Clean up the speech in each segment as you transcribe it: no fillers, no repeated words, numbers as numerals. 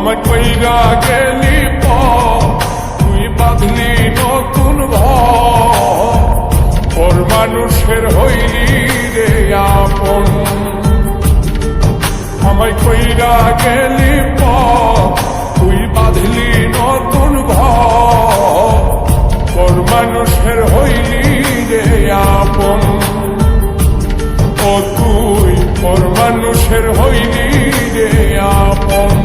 আমায় কইরা গেলি তুই বাঁধলি নতুন ঘর মানুষের হইলি রে আপন। আমায় কইরা গেলি তুই বাঁধলি নতুন ঘর মানুষের হইলি রে আপন। ও তুই পর মানুষের হইলি রে আপন।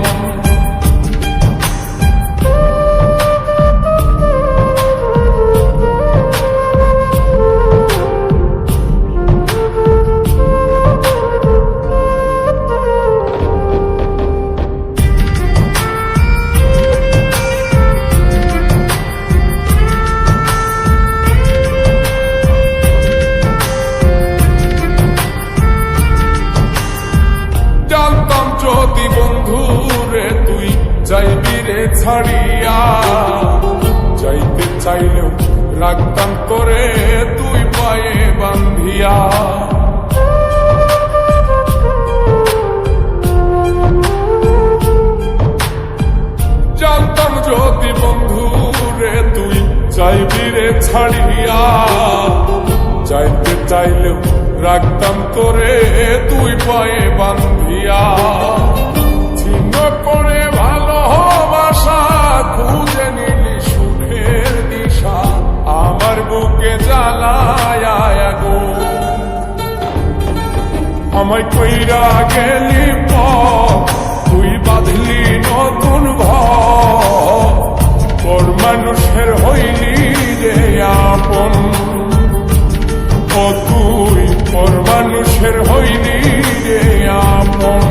যদি বন্ধু রে তুই যাইবি রে ছাড়িয়া, যাইতে চাইলেও রাখতাম তোরে তুই পায়ে বান্ধিয়া। জানতাম যদি বন্ধু রে তুই যাইবি রে ছাড়িয়া, যাইতে চাইলেও রাখতাম তোরে তুই পায়ে বান্ধিয়া। ছিন্ন করে ভালোবাসা খুঁজে নিলি সুখের দিশা, আমার বুকে জ্বালায় আগুন। আমায় কইরা গেলি তুই বাঁধলি নতুন ঘর মানুষের হইলি রে আপন। ও তুই পর মানুষের হইলি রে আপন।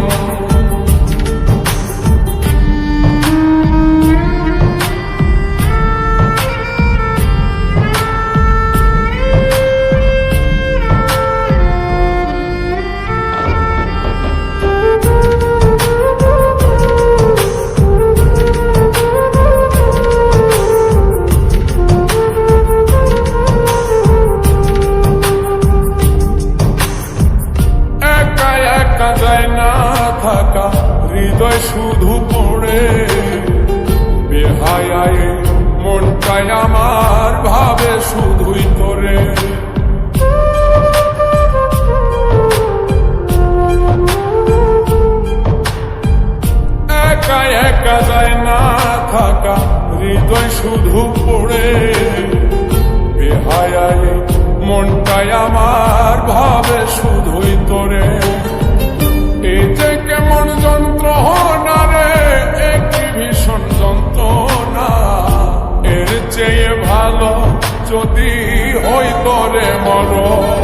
যায় না থাকা হৃদয় শুধু পড়ে, বেহায় মনটাই আমার ভাবে শুধুই তোরে। একা একা যায় না থাকা হৃদয় শুধু পড়ে, বেহায় মনটাই আমার ভাবে শুধুই তোরে। এই যে কেমন যন্ত্রণা রে, একটি ভীষণ যন্ত্রণা, এর চেয়ে ভালো যদি হইতো রে মরণ।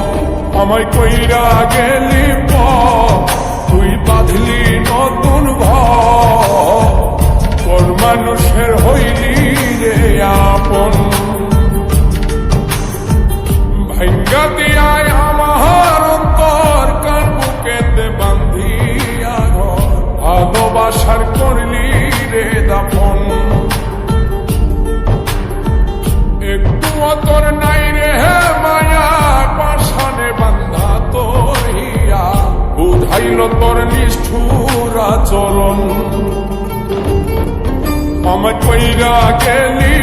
আমায় কইরা গেলি তুই বাঁধলি নতুন ঘর মানুষের হইলি রে আপন। ভাঙ্গা দিয়ায় আমার অন্তর কার বুকেতে বান্ধিয়া ঘর, ভালোবাসার করলি রে দাফন। একটু তোর নাই রে মায়া, পাশানে বান্ধা তোর হিয়া, বুঝাইল তোর নিষ্ঠুর আচরণ। আমায় কইরা গেলি